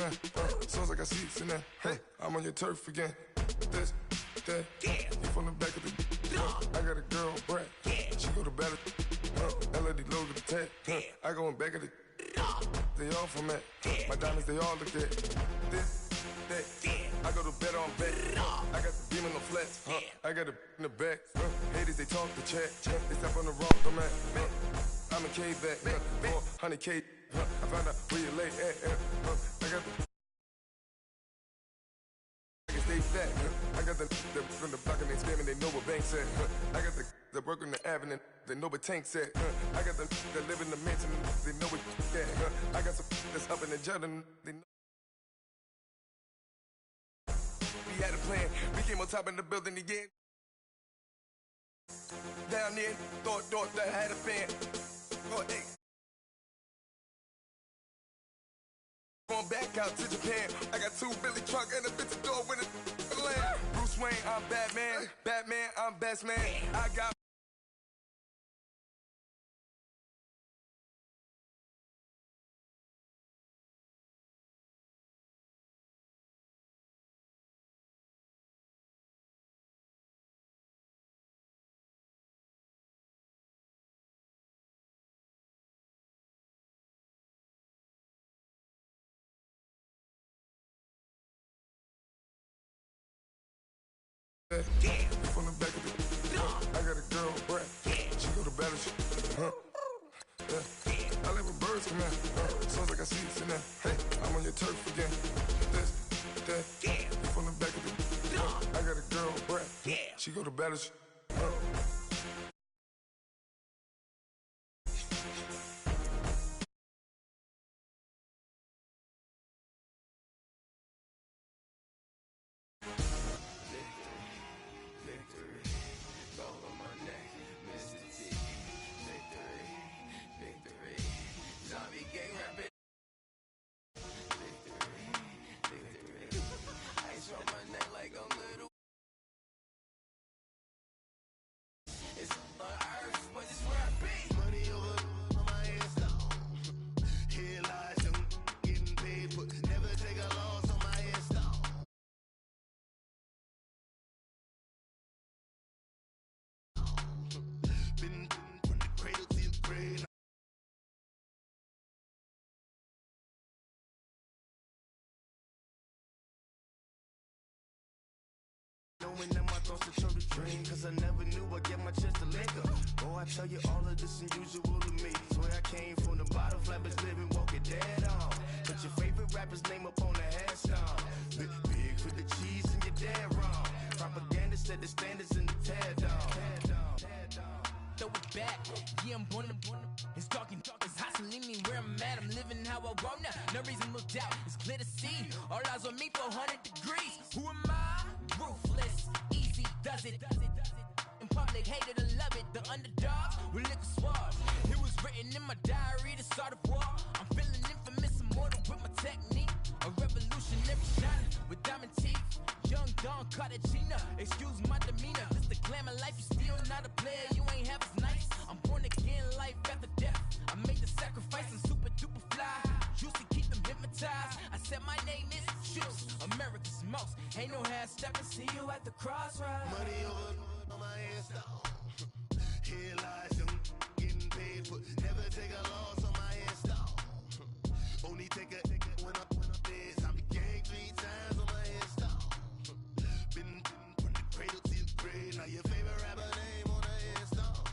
man. Sounds like I see it in there. I'm on your turf again. This, that, you from the back of the. I got a girl, Brad. She go to battle. LAD logo the tag. I go in back of the. They all from that. My diamonds, they all look at. This, that. I go to bed on bed. I got the beam in the flats. I got it in the back. Haters, they talk the chat. They step on the wrong man. I'm a K-back. 400K. I found out where you lay at. I got the. Stay fat. I got the from the block and they spamming, they know what banks at. I got the work on the avenue, they know what tanks at. I got the that live in the mansion, they know what at. I got some that's up in the jet and they know. We had a plan, we came on top of the building again. Down there, thought that I had a fan. Oh, hey. Going back out to Japan. I got 2 Billy truck and a bitch door with a land. Bruce Wayne, I'm Batman. Batman, I'm best man. I got. From the back of the. I got a girl, Brad. She go to battle. I live with birds come out. Sounds like I see it in there. I'm on your turf again. This, that. From the back of the. I got a girl, Brad. She go to battle. Knowing that my thoughts are total dream, cause I never knew I'd get my chance to link up. Oh, I tell you all of this unusual to me. Swear I came from the bottom, flappers living, walking dead on. Put your favorite rapper's name up on the headstone. Big for the cheese and you're dead wrong. Propaganda set the standards in the tear down. Throw it back, yeah, I'm born to. It's talking, it's hustling me where I'm at. I'm living how I want now. No reasonable doubt, it's clear to see. All eyes on me, 400 degrees. Who am I? Ruthless, easy does it. In public, hated and love it. The underdogs with liquor swabs. It was written in my diary to start a war. I'm feeling infamous, immortal with my technique. A revolutionary shot with diamond teeth. Young Don Cartagena, excuse my demeanor. This the glamour life, you still not a player. You ain't half as nice. I'm born again, life after death. I made the sacrifice and super duper fly. Used to keep them hypnotized. I said my name is Juice, America's most. Ain't no half stepping. See you at the crossroads. Money over on my headstone. Here lies young, getting paid, but never take a loss on my headstone. Only take a when I'm dead. I be gang 3 times on my headstone. Been from the cradle to the grave. Now your favorite rapper name on the headstone.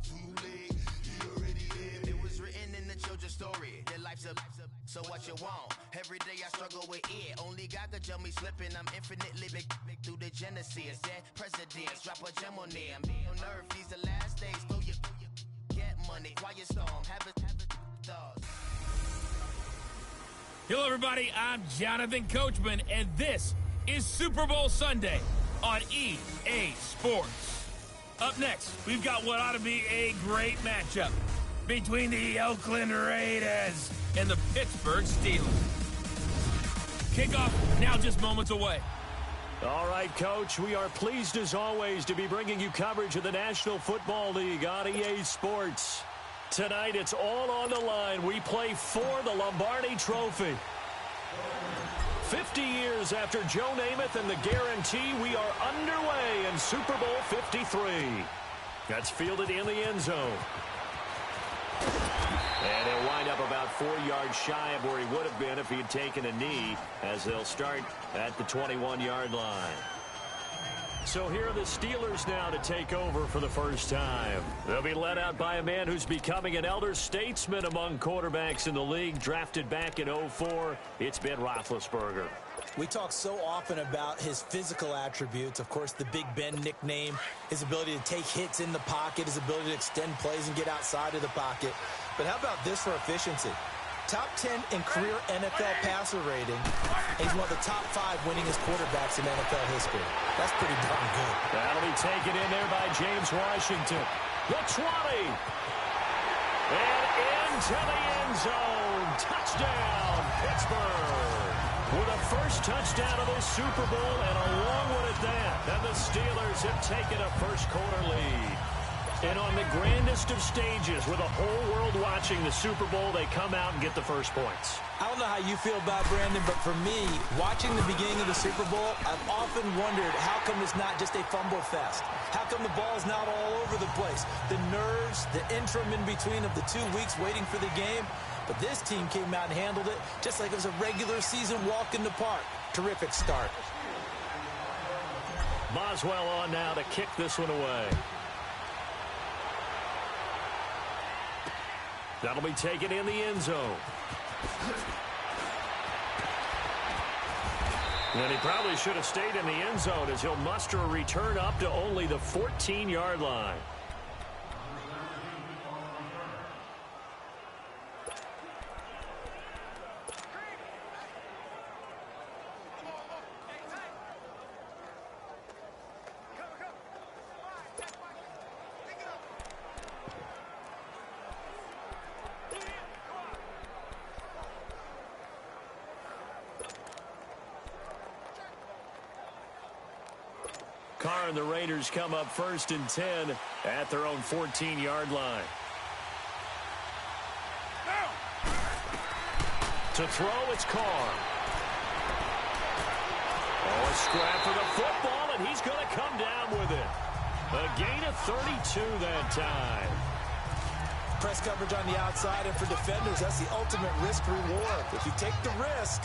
Too late, you already lived. It was written in the children's story. Their life's a so what you want? Every day I struggle with it. Only God could tell me slipping. I'm infinitely big through the genesis. Dead presidents, drop a gem on them. On earth, these the last days. Throw your get money, quiet storm. Have a thoughts. Hello, everybody. I'm Jonathan Coachman, and this is Super Bowl Sunday on EA Sports. Up next, we've got what ought to be a great matchup between the Oakland Raiders and the Pittsburgh Steelers. Kickoff now just moments away. All right, Coach, we are pleased as always to be bringing you coverage of the National Football League on EA Sports. Tonight, it's all on the line. We play for the Lombardi Trophy. 50 years after Joe Namath and the guarantee, we are underway in Super Bowl 53. That's fielded in the end zone. And he'll wind up about 4 yards shy of where he would have been if he had taken a knee, as they'll start at the 21-yard line. So here are the Steelers now to take over for the first time. They'll be led out by a man who's becoming an elder statesman among quarterbacks in the league, drafted back in 2004. It's Ben Roethlisberger. We talk so often about his physical attributes. Of course, the Big Ben nickname, his ability to take hits in the pocket, his ability to extend plays and get outside of the pocket. But how about this for efficiency? Top 10 in career NFL passer rating. He's one of the top 5 winningest quarterbacks in NFL history. That's pretty darn good. That'll be taken in there by James Washington. The 20. And into the end zone. Touchdown, Pittsburgh. With a first touchdown of this Super Bowl, and a long one at that. And the Steelers have taken a first-quarter lead. And on the grandest of stages, with the whole world watching the Super Bowl, they come out and get the first points. I don't know how you feel about Brandon, but for me, watching the beginning of the Super Bowl, I've often wondered how come it's not just a fumble fest? How come the ball's not all over the place? The nerves, the interim in between of the 2 weeks waiting for the game. But this team came out and handled it just like it was a regular season walk in the park. Terrific start. Boswell on now to kick this one away. That'll be taken in the end zone. And he probably should have stayed in the end zone, as he'll muster a return up to only the 14-yard line. Carr and the Raiders come up 1st and 10 at their own 14-yard line. To throw, it's Carr. Oh, a scrap for the football, and he's going to come down with it. A gain of 32 that time. Press coverage on the outside, and for defenders, that's the ultimate risk-reward. If you take the risk,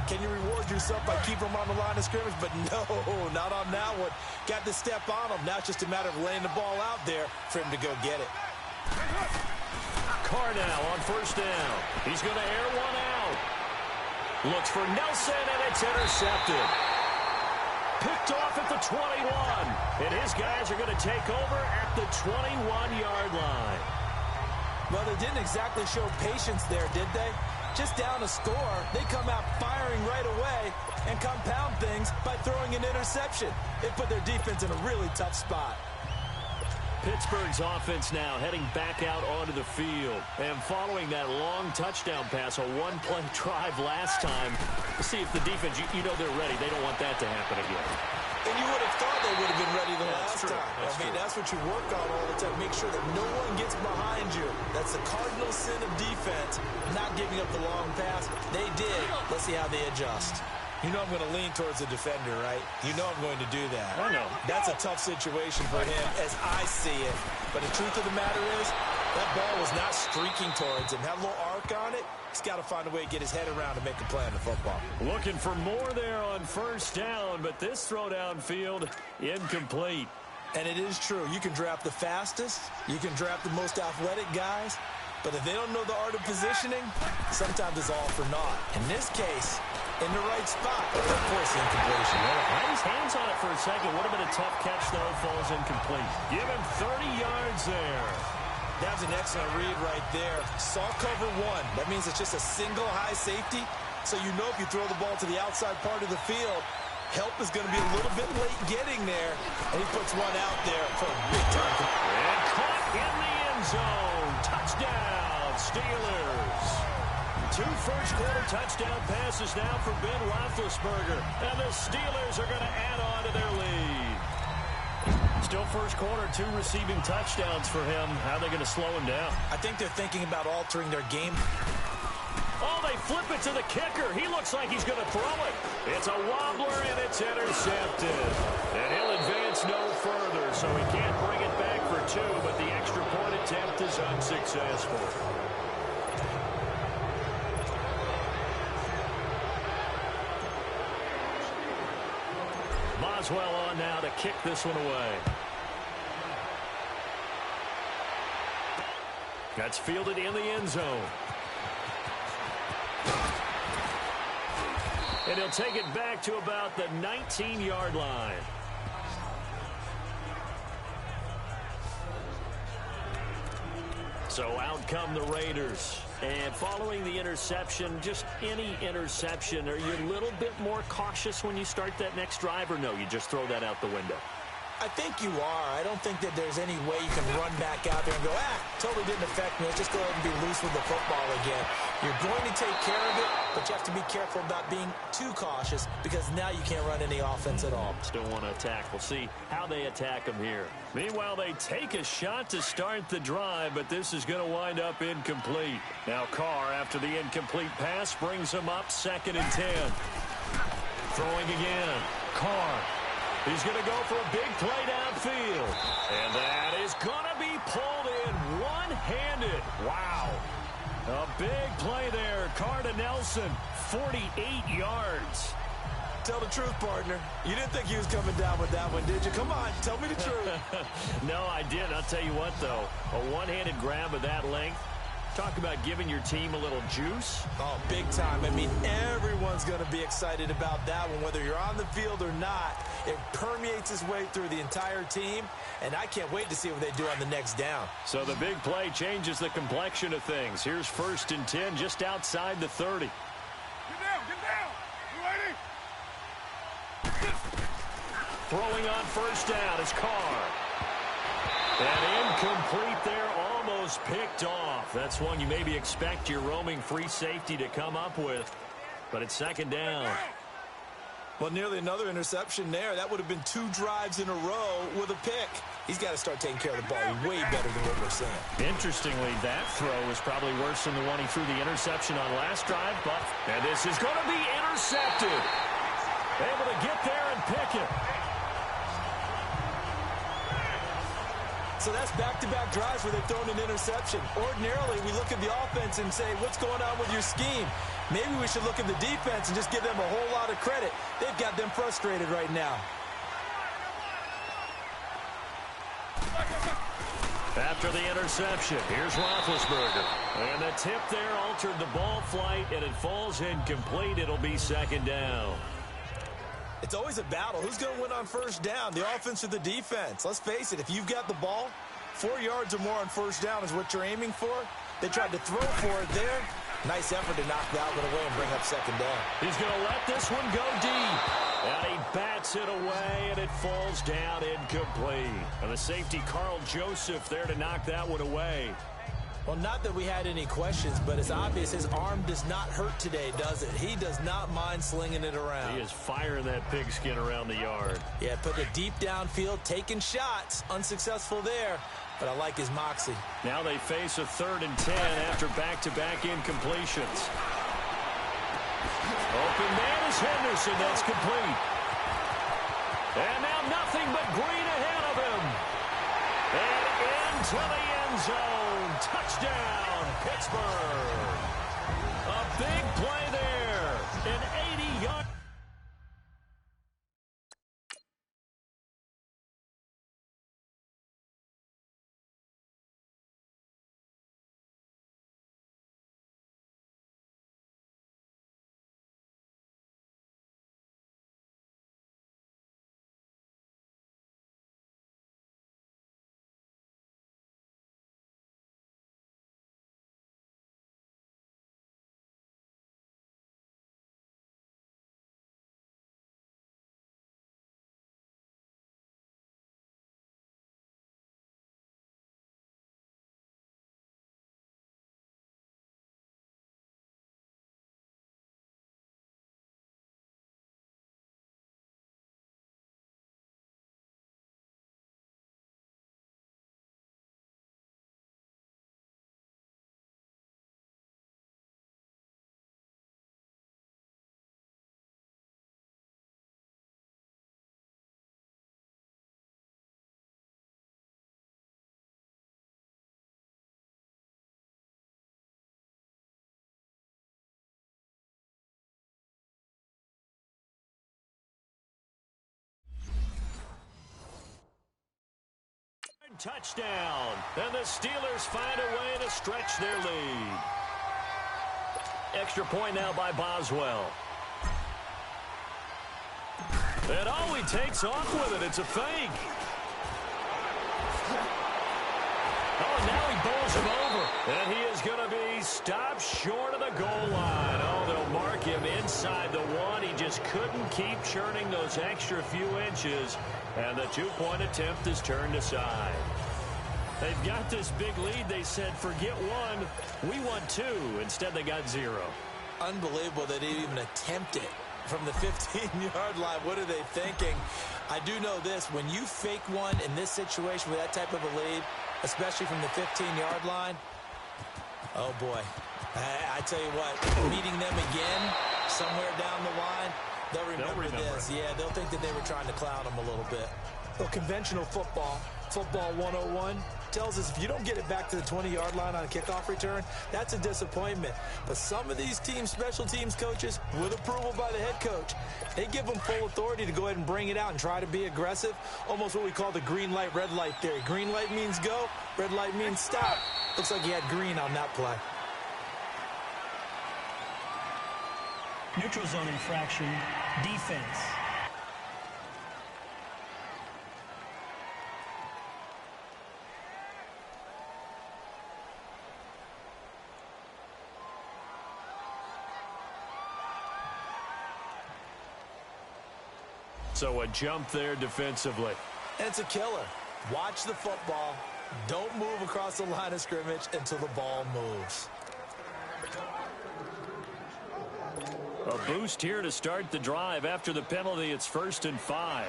can you reward yourself by keeping them on the line of scrimmage? But no, not on that one. Got to step on him. Now it's just a matter of laying the ball out there for him to go get it. Carr now on 1st down. He's going to air one out. Looks for Nelson, and it's intercepted. Picked off at the 21. And his guys are going to take over at the 21-yard line. Well, they didn't exactly show patience there, did they? Just down a score, they come out firing right away and compound things by throwing an interception. It put their defense in a really tough spot. Pittsburgh's offense now heading back out onto the field. And following that long touchdown pass, a one-play drive last time, to see if the defense, you know they're ready. They don't want that to happen again. And you would have thought they would have been ready the last time. That's what you work on all the time. Make sure that no one gets behind you. That's the cardinal sin of defense, not giving up the long pass. They did. Let's see how they adjust. You know I'm going to lean towards the defender, right? You know I'm going to do that. I know. That's a tough situation for him as I see it. But the truth of the matter is, that ball was not streaking towards him. Had a little arc on it. He's got to find a way to get his head around and make a play on the football. Looking for more there on 1st down, but this throw downfield, incomplete. And it is true. You can draft the fastest. You can draft the most athletic guys. But if they don't know the art of positioning, sometimes it's all for naught. In this case, in the right spot, of course, incompletion. Had his hands on it for a second. Would have been a tough catch, though. Falls incomplete. Give him 30 yards there. That was an excellent read right there. Saw cover one. That means it's just a single high safety. So you know if you throw the ball to the outside part of the field, help is going to be a little bit late getting there. And he puts one out there for a big time. And caught in the end zone. Touchdown, Steelers. 2 first-quarter touchdown passes now for Ben Roethlisberger. And the Steelers are going to add on to their lead. Still first quarter, 2 receiving touchdowns for him. How are they going to slow him down? I think they're thinking about altering their game. Oh, they flip it to the kicker. He looks like he's going to throw it. It's a wobbler, and it's intercepted. And he'll advance no further, so he can't bring it back for two, but the extra point attempt is unsuccessful. Boswell on now to kick this one away. That's fielded in the end zone. And he'll take it back to about the 19-yard line. So out come the Raiders. And following the interception, just any interception, are you a little bit more cautious when you start that next drive, or no, you just throw that out the window? I think you are. I don't think that there's any way you can run back out there and go, totally didn't affect me. Let's just go ahead and be loose with the football again. You're going to take care of it, but you have to be careful about being too cautious because now you can't run any offense at all. Still want to attack. We'll see how they attack them here. Meanwhile, they take a shot to start the drive, but this is going to wind up incomplete. Now Carr, after the incomplete pass, brings them up 2nd and 10. Throwing again. Carr. He's going to go for a big play downfield. And that is going to be pulled in one-handed. Wow. A big play there. Carr to Nelson, 48 yards. Tell the truth, partner. You didn't think he was coming down with that one, did you? Come on, tell me the truth. No, I didn't. I'll tell you what, though. A one-handed grab of that length. Talk about giving your team a little juice. Oh, big time. I mean, everyone's going to be excited about that one, whether you're on the field or not. It permeates its way through the entire team, and I can't wait to see what they do on the next down. So the big play changes the complexion of things. Here's 1st and 10 just outside the 30. Get down. You ready? Throwing on 1st down is Carr. And incomplete there, almost picked off. That's one you maybe expect your roaming free safety to come up with. But it's 2nd down. Well, nearly another interception there. That would have been 2 drives in a row with a pick. He's got to start taking care of the ball way better than what we're saying. Interestingly, that throw was probably worse than the one he threw the interception on last drive. But and this is going to be intercepted. Able to get there and pick it. So that's back-to-back drives where they've thrown an interception. Ordinarily, we look at the offense and say, what's going on with your scheme? Maybe we should look at the defense and just give them a whole lot of credit. They've got them frustrated right now. After the interception, here's Roethlisberger. And the tip there altered the ball flight, and it falls incomplete. It'll be 2nd down. It's always a battle. Who's going to win on 1st down, the offense or the defense? Let's face it, if you've got the ball, 4 yards or more on 1st down is what you're aiming for. They tried to throw for it there. Nice effort to knock that one away and bring up 2nd down. He's going to let this one go deep. And he bats it away, and it falls down incomplete. And the safety, Carl Joseph, there to knock that one away. Well, not that we had any questions, but it's obvious his arm does not hurt today, does it? He does not mind slinging it around. He is firing that pigskin around the yard. Yeah, put it deep downfield, taking shots. Unsuccessful there, but I like his moxie. Now they face a 3rd and 10 after back-to-back incompletions. Open man is Henderson. That's complete. And now nothing but green ahead of him. And into the end zone. Touchdown, Pittsburgh. A big play there. An 80-yard. touchdown. And the Steelers find a way to stretch their lead. Extra point now by Boswell. And oh, he takes off with it. It's a fake. Oh, now he bowls him over. And he is going to be stopped short of the goal line. Oh, they'll mark him inside the one. He just couldn't keep churning those extra few inches. And the two-point attempt is turned aside. They've got this big lead. They said, forget one. We want two. Instead, they got zero. Unbelievable that they even attempt it from the 15-yard line. What are they thinking? I do know this. When you fake one in this situation with that type of a lead, especially from the 15-yard line, oh, boy. I tell you what, meeting them again somewhere down the line, they'll remember this. Yeah, they'll think that they were trying to clown them a little bit. Well, conventional football 101, tells us if you don't get it back to the 20-yard line on a kickoff return, that's a disappointment. But some of these teams, special teams coaches, with approval by the head coach, they give them full authority to go ahead and bring it out and try to be aggressive, almost what we call the green light, red light theory. Green light means go, red light means stop. Looks like he had green on that play. Neutral zone infraction, defense. So a jump there defensively. And it's a killer. Watch the football. Don't move across the line of scrimmage until the ball moves. A boost here to start the drive. After the penalty, it's 1st and 5.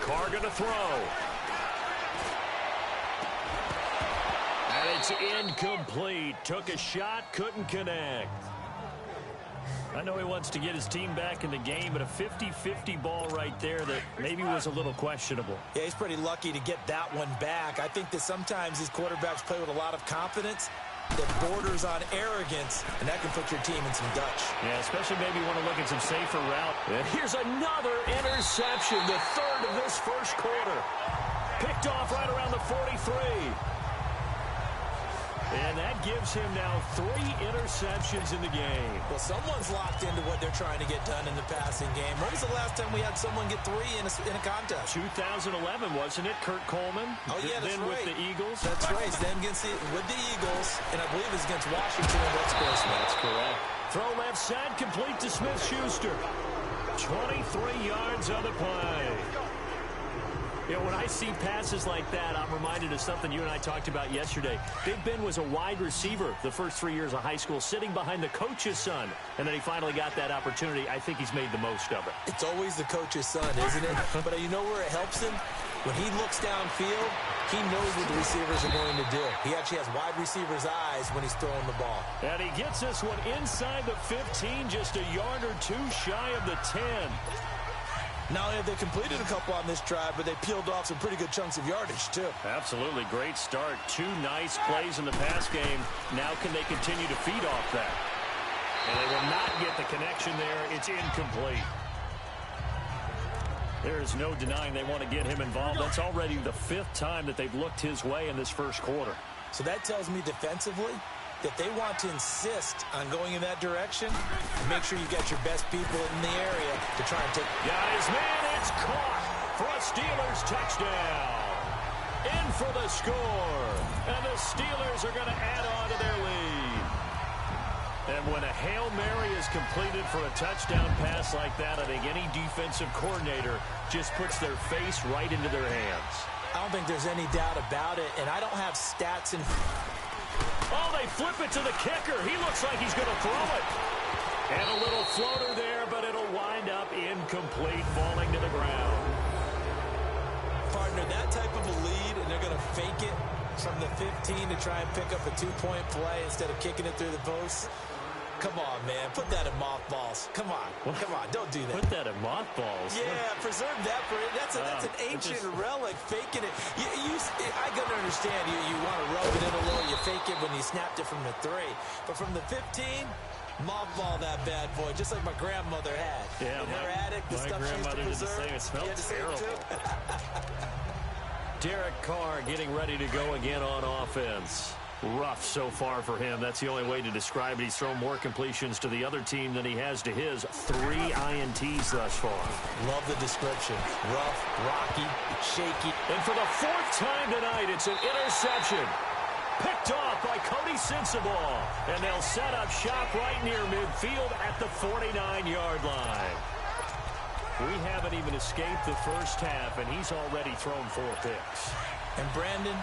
Carr going to throw. And it's incomplete. Took a shot, couldn't connect. I know he wants to get his team back in the game, but a 50-50 ball right there that maybe was a little questionable. Yeah, he's pretty lucky to get that one back. I think that sometimes these quarterbacks play with a lot of confidence that borders on arrogance, and that can put your team in some Dutch. Yeah, especially maybe you want to look at some safer route. And here's another interception, the third of this first quarter. Picked off right around the 43. And that gives him now 3 interceptions in the game. Well, someone's locked into what they're trying to get done in the passing game. When was the last time we had someone get 3 in a contest? 2011, wasn't it? Kurt Coleman. Oh, yeah, that's then right. With the Eagles. That's right. Then with the Eagles, and I believe it's against Washington and Rex Grossman. That's correct. Throw left side, complete to Smith-Schuster. 23 yards on the play. You know, when I see passes like that, I'm reminded of something you and I talked about yesterday. Big Ben was a wide receiver the first 3 years of high school, sitting behind the coach's son, and then he finally got that opportunity. I think he's made the most of it. It's always the coach's son, isn't it? But you know where it helps him? When he looks downfield, he knows what the receivers are going to do. He actually has wide receivers' eyes when he's throwing the ball. And he gets this one inside the 15, just a yard or two shy of the 10. Not only have they completed a couple on this drive, but they peeled off some pretty good chunks of yardage, too. Absolutely. Great start. 2 nice plays in the pass game. Now can they continue to feed off that? And they will not get the connection there. It's incomplete. There is no denying they want to get him involved. That's already the 5th time that they've looked his way in this first quarter. So that tells me defensively that they want to insist on going in that direction. Make sure you get your best people in the area to try and take. Got his man. It's caught for a Steelers touchdown. In for the score. And the Steelers are going to add on to their lead. And when a Hail Mary is completed for a touchdown pass like that, I think any defensive coordinator just puts their face right into their hands. I don't think there's any doubt about it, and I don't have stats in. Oh, they flip it to the kicker. He looks like he's going to throw it. And a little floater there, but it'll wind up incomplete, falling to the ground. Partner, that type of a lead, and they're going to fake it from the 15 to try and pick up a 2-point play instead of kicking it through the posts. Come on, man. Put that in mothballs. Come on. Come on. Don't do that. Put that in mothballs. Yeah, preserve that for it. That's an ancient relic. Faking it. I can understand you want to rub it in a little. You fake it when you snapped it from the 3. But from the 15, Mothball that bad boy, just like my grandmother had. Yeah, in her attic, the stuff she used to preserve. It smelled terrible. Derek Carr getting ready to go again on offense. Rough so far for him. That's the only way to describe it. He's thrown more completions to the other team than he has to his. 3 INTs thus far. Love the description. Rough, rocky, shaky. And for the 4th time tonight, it's an interception. Picked off by Cody Sensabaugh. And they'll set up shop right near midfield at the 49-yard line. We haven't even escaped the first half, and he's already thrown 4 picks. And Brandon,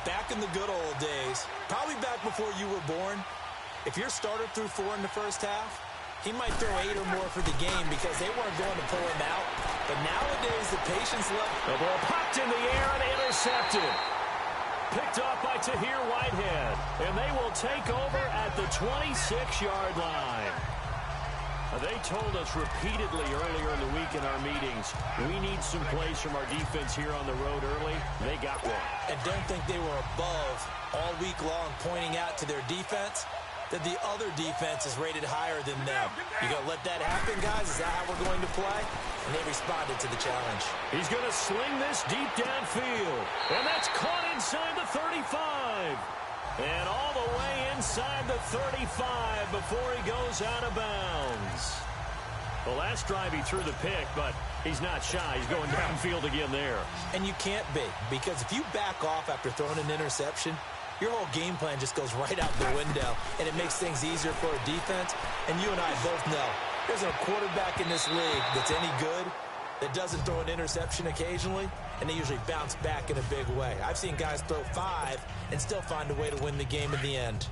back in the good old days, probably back before you were born, if your starter threw 4 in the first half, he might throw 8 or more for the game because they weren't going to pull him out. But nowadays, the patience level... The ball popped in the air and intercepted. Picked off by Tahir Whitehead. And they will take over at the 26-yard line. They told us repeatedly earlier in the week in our meetings, we need some plays from our defense here on the road early. They got one. And don't think they were above all week long pointing out to their defense that the other defense is rated higher than them. You going to let that happen, guys? Is that how we're going to play? And they responded to the challenge. He's going to sling this deep downfield. And that's caught inside the 35. And all the way inside the 35 before he goes out of bounds. The last drive he threw the pick, but he's not shy. He's going downfield again there. And you can't be, because if you back off after throwing an interception, your whole game plan just goes right out the window, and it makes things easier for a defense. And you and I both know there's a quarterback in this league that's any good that doesn't throw an interception occasionally, and they usually bounce back in a big way. I've seen guys throw 5 and still find a way to win the game in the end.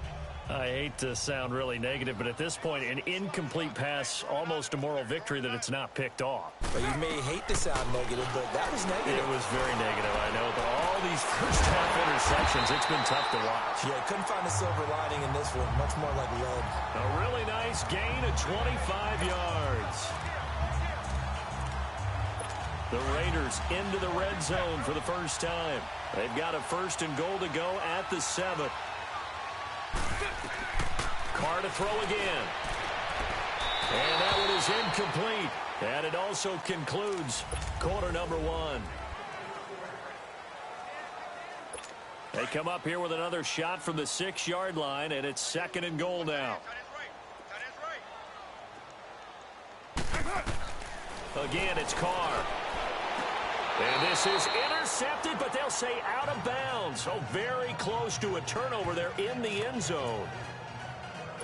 I hate to sound really negative, but at this point, an incomplete pass, almost a moral victory that it's not picked off. Well, you may hate to sound negative, but that was negative. It was very negative, I know, but all these first-half interceptions, it's been tough to watch. Yeah, couldn't find a silver lining in this one. Much more like lead. A really nice gain of 25 yards. The Raiders into the red zone for the first time. They've got a 1st and goal to go at the 7. Carr to throw again. And that one is incomplete. And it also concludes quarter number 1. They come up here with another shot from the 6-yard line, and it's 2nd and goal now. Again, it's Carr. And this is intercepted, but they'll say out of bounds. So very close to a turnover there in the end zone.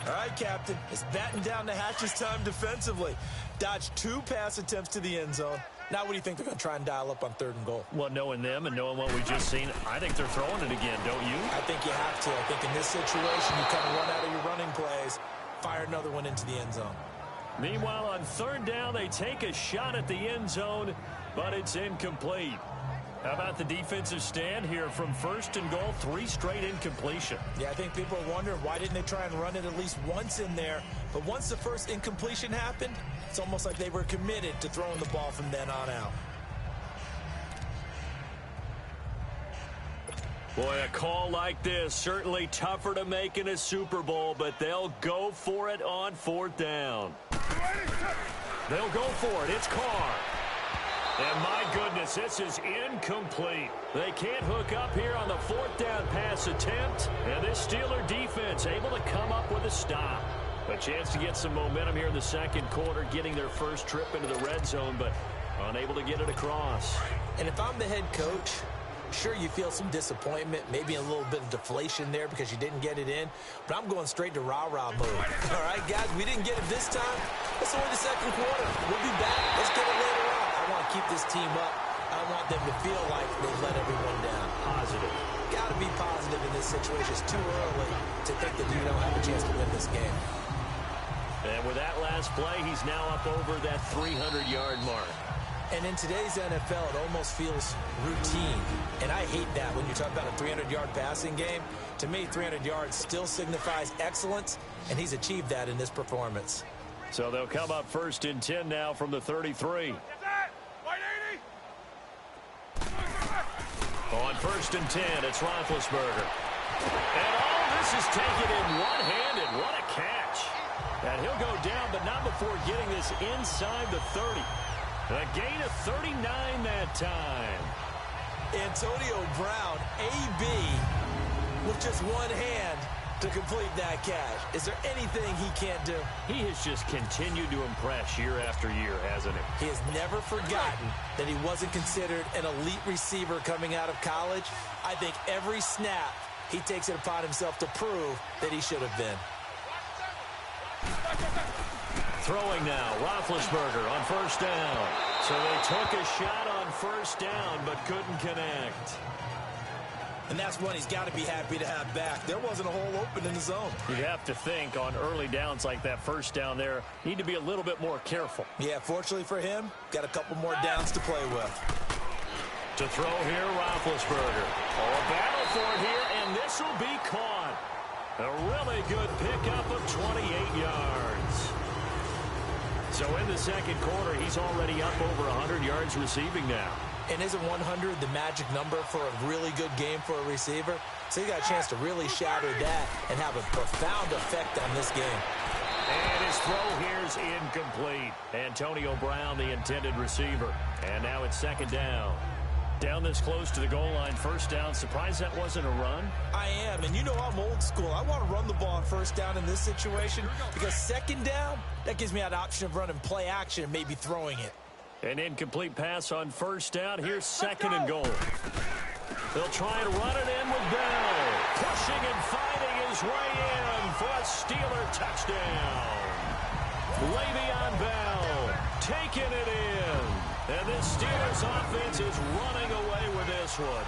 All right, Captain. It's batten down the hatches time defensively. Dodged 2 pass attempts to the end zone. Now what do you think they're going to try and dial up on 3rd and goal? Well, knowing them and knowing what we just seen, I think they're throwing it again, don't you? I think you have to. I think in this situation, you kind of run out of your running plays, fire another one into the end zone. Meanwhile, on 3rd down, they take a shot at the end zone, but it's incomplete. How about the defensive stand here from 1st and goal, 3 straight incompletion? Yeah, I think people are wondering why didn't they try and run it at least once in there. But once the first incompletion happened, it's almost like they were committed to throwing the ball from then on out. Boy, a call like this, certainly tougher to make in a Super Bowl, but they'll go for it on 4th down. They'll go for it. It's Carr. And my goodness, this is incomplete. They can't hook up here on the 4th down pass attempt. And this Steeler defense able to come up with a stop. A chance to get some momentum here in the 2nd quarter, getting their first trip into the red zone, but unable to get it across. And if I'm the head coach, sure, you feel some disappointment, maybe a little bit of deflation there because you didn't get it in, but I'm going straight to rah-rah mode. All right, guys, we didn't get it this time. It's only the 2nd quarter. We'll be back. Let's get it later on. I want to keep this team up. I want them to feel like they've let everyone down. Positive. Got to be positive in this situation. It's too early to think that you don't have a chance to win this game. And with that last play, he's now up over that 300-yard mark. And in today's NFL, it almost feels routine. And I hate that when you talk about a 300-yard passing game. To me, 300 yards still signifies excellence, and he's achieved that in this performance. So they'll come up 1st and 10 now from the 33. On 1st and 10, it's Roethlisberger. And all this is taken in one-handed. What a catch. And he'll go down, but not before getting this inside the 30. A gain of 39 that time. Antonio Brown, AB, with just one hand to complete that catch. Is there anything he can't do? He has just continued to impress year after year, hasn't he? He has never forgotten that he wasn't considered an elite receiver coming out of college. I think every snap he takes it upon himself to prove that he should have been. Throwing now, Roethlisberger on first down. So they took a shot on first down, but couldn't connect. And that's one he's got to be happy to have back. There wasn't a hole open in the zone. You'd have to think on early downs like that first down there, need to be a little bit more careful. Yeah, fortunately for him, got a couple more downs to play with. To throw here, Roethlisberger. Oh, a battle for it here, and this will be caught. A really good pickup of 28 yards. So in the second quarter, he's already up over 100 yards receiving now. And isn't 100 the magic number for a really good game for a receiver? So he got a chance to really shatter that and have a profound effect on this game. And his throw here's incomplete. Antonio Brown, the intended receiver. And now it's second down. Down this close to the goal line, first down. Surprised that wasn't a run? I am, and you know I'm old school. I want to run the ball on first down in this situation because second down, that gives me an option of running play action and maybe throwing it. An incomplete pass on first down. Here's second and goal. They'll try and run it in with Bell. Pushing and fighting his way in for a Steeler touchdown. Le'Veon Bell taking it in. And this Steelers offense is running away with this one.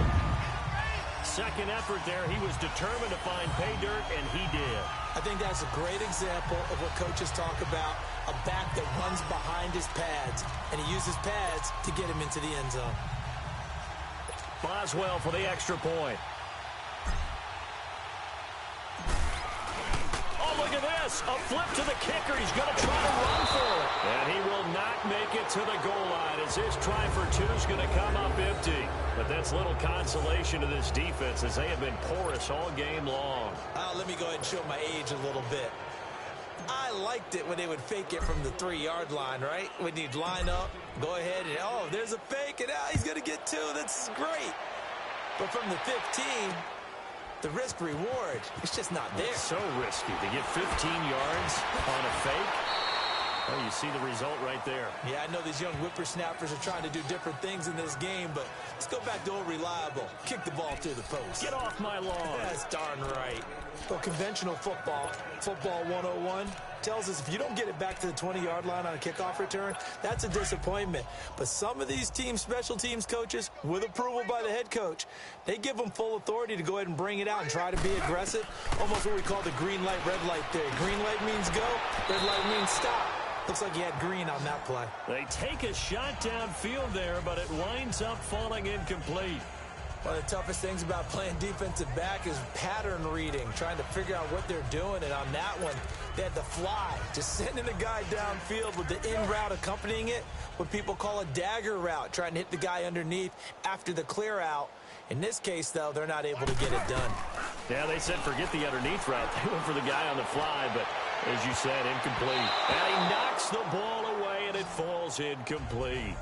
Second effort there, he was determined to find pay dirt, and he did. I think that's a great example of what coaches talk about, a back that runs behind his pads, and he uses pads to get him into the end zone. Boswell for the extra point. Oh, look at this. A flip to the kicker. He's going to try to run for it. And he will not make it to the goal line as his try for two is going to come up empty. But that's little consolation to this defense as they have been porous all game long. Let me go ahead and show my age a little bit. I liked it when they would fake it from the 3-yard line, right? When you'd line up, go ahead, and oh, there's a fake, and he's going to get two. That's great. But from the 15, the risk-reward, it's just not there. It's so risky to get 15 yards on a fake. Oh, you see the result right there. Yeah, I know these young whippersnappers are trying to do different things in this game, but let's go back to old reliable. Kick the ball through the post. Get off my lawn. That's darn right. Well, conventional football 101, tells us if you don't get it back to the 20-yard line on a kickoff return, that's a disappointment. But some of these teams, special teams coaches, with approval by the head coach, they give them full authority to go ahead and bring it out and try to be aggressive. Almost what we call the green light, red light theory. Green light means go, red light means stop. Looks like he had green on that play. They take a shot downfield there, but it winds up falling incomplete. One of the toughest things about playing defensive back is pattern reading, trying to figure out what they're doing. And on that one, they had the fly, just sending the guy downfield with the in route accompanying it, what people call a dagger route, trying to hit the guy underneath after the clear out. In this case, though, they're not able to get it done. Yeah, they said forget the underneath route. They went for the guy on the fly, but as you said, incomplete. And he knocks the ball away, and it falls incomplete.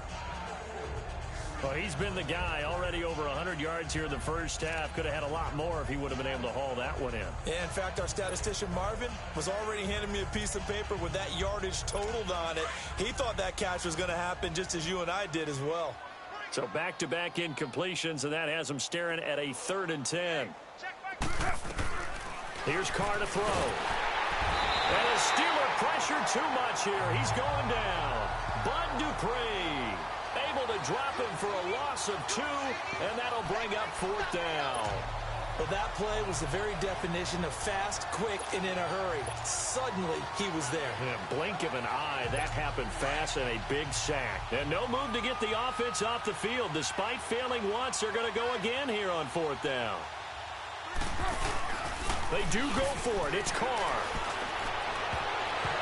Well, he's been the guy already over 100 yards here in the first half. Could have had a lot more if he would have been able to haul that one in. Yeah, in fact, our statistician Marvin was already handing me a piece of paper with that yardage totaled on it. He thought that catch was going to happen just as you and I did as well. So back-to-back incompletions, and that has him staring at a 3rd and 10. Here's Carr to throw. And the Steeler pressure too much here. He's going down. Bud Dupree able to drop him for a loss of 2, and that'll bring up 4th down. Well, that play was the very definition of fast, quick, and in a hurry. Suddenly, he was there. Yeah, blink of an eye, that happened fast and a big sack. And no move to get the offense off the field. Despite failing once, they're going to go again here on 4th down. They do go for it. It's Carr.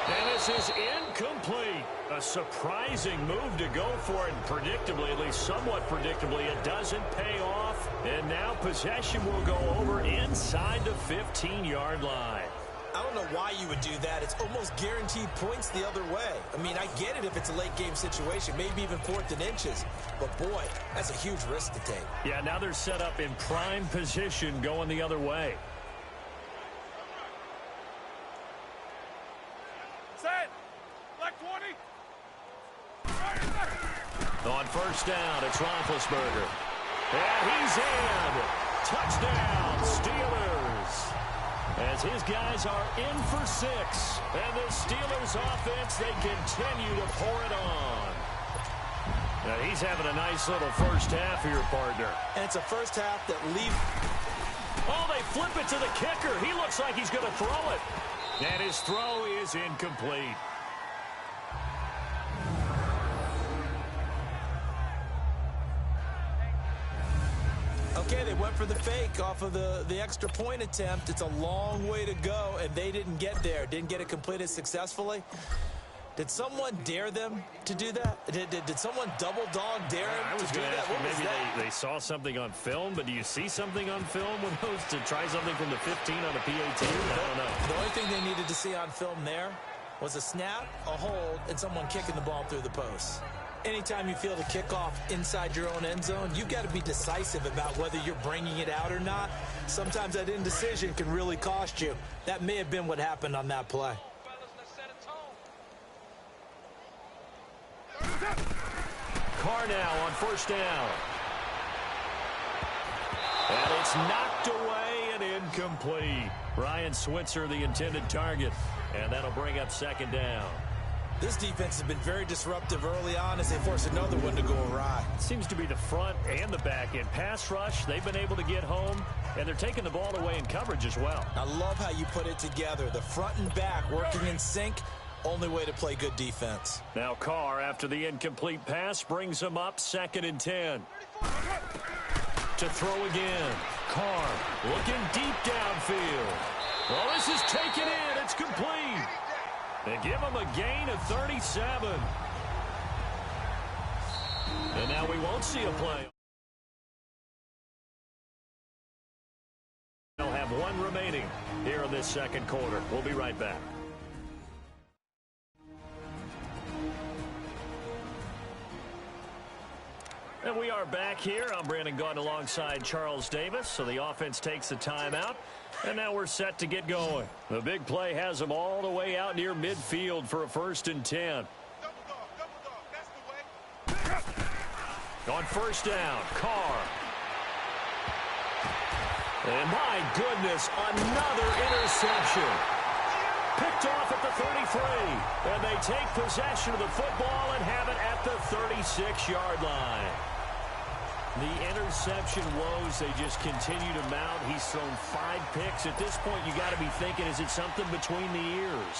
And this is incomplete. A surprising move to go for it. And predictably, at least somewhat predictably, it doesn't pay off. And now possession will go over inside the 15-yard line. I don't know why you would do that. It's almost guaranteed points the other way. I mean, I get it if it's a late-game situation, maybe even 4th and inches. But, boy, that's a huge risk to take. Yeah, now they're set up in prime position going the other way. Set. Black 20. On first down, it's Roethlisberger. And he's in. Touchdown, Steelers. As his guys are in for 6. And the Steelers offense, they continue to pour it on. Now he's having a nice little first half here, partner. And it's a first half that leaves. Oh, they flip it to the kicker. He looks like he's going to throw it. And his throw is incomplete. Okay, they went for the fake off of the extra point attempt. It's a long way to go, and they didn't get there. Didn't get it completed successfully. Did someone dare them to do that? Did someone double dog dare them to do that? What was that? Maybe they saw something on film, but do you see something on film with those to try something from the 15 on a PAT? I don't know. The only thing they needed to see on film there was a snap, a hold, and someone kicking the ball through the post. Anytime you feel the kickoff inside your own end zone, you've got to be decisive about whether you're bringing it out or not. Sometimes that indecision can really cost you. That may have been what happened on that play. Carr now on first down. And it's knocked away and incomplete. Ryan Switzer, the intended target. And that'll bring up 2nd down. This defense has been very disruptive early on as they force another one to go awry. Seems to be the front and the back end. Pass rush, they've been able to get home, and they're taking the ball away in coverage as well. I love how you put it together. The front and back working in sync. Only way to play good defense. Now Carr, after the incomplete pass, brings him up 2nd and 10. To throw again. Carr looking deep downfield. Well, this is taken in. It's complete. They give him a gain of 37. And now we won't see a play. They'll have 1 remaining here in this 2nd quarter. We'll be right back. And we are back here. I'm Brandon Gaudin alongside Charles Davis. So the offense takes the timeout. And now we're set to get going. The big play has them all the way out near midfield for a 1st and 10. On first down, Carr. And my goodness, another interception. Picked off at the 33. And they take possession of the football and have it at the 36-yard line. The interception woes, they just continue to mount. He's thrown 5 picks. At this point, you got to be thinking, is it something between the ears?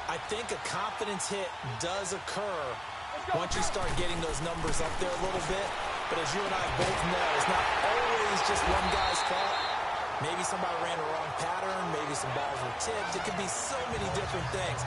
I think a confidence hit does occur once you start getting those numbers up there a little bit. But as you and I both know, it's not always just one guy's fault. Maybe somebody ran a wrong pattern. Maybe some balls were tipped. It could be so many different things.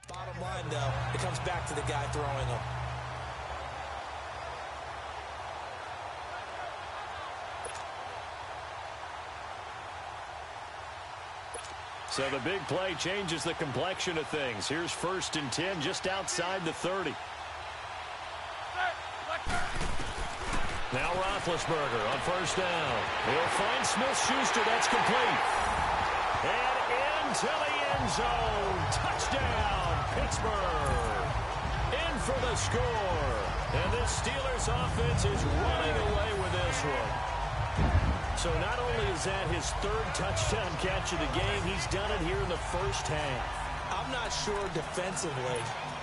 Bottom line, though, it comes back to the guy throwing them. So the big play changes the complexion of things. Here's 1st and 10 just outside the 30. Now Roethlisberger on first down. He'll find Smith-Schuster. That's complete. And into the end zone. Touchdown, Pittsburgh. In for the score. And this Steelers offense is running away with this one. So not only is that his 3rd touchdown catch of the game, he's done it here in the first half. I'm not sure defensively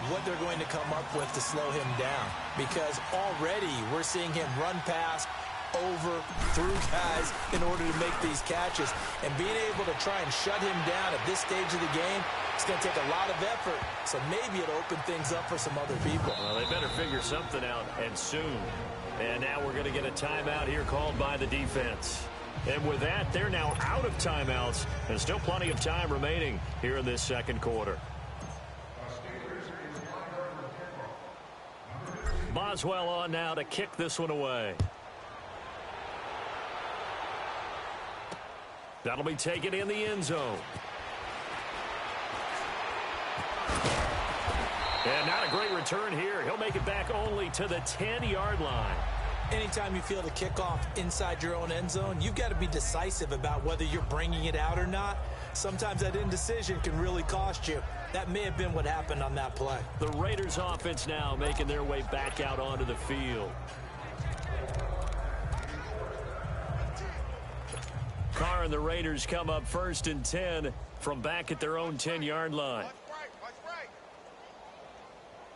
what they're going to come up with to slow him down, because already we're seeing him run past, over, through guys in order to make these catches. And being able to try and shut him down at this stage of the game, it's going to take a lot of effort. So maybe it'll open things up for some other people. Well, they better figure something out, and soon. And now we're going to get a timeout here called by the defense. And with that, they're now out of timeouts, and still plenty of time remaining here in this second quarter. Boswell on now to kick this one away. That'll be taken in the end zone. And not a great return here. He'll make it back only to the 10-yard line. Anytime you feel the kickoff inside your own end zone, you've got to be decisive about whether you're bringing it out or not. Sometimes that indecision can really cost you. That may have been what happened on that play. The Raiders offense now making their way back out onto the field. Carr and the Raiders come up 1st and 10 from back at their own 10-yard line.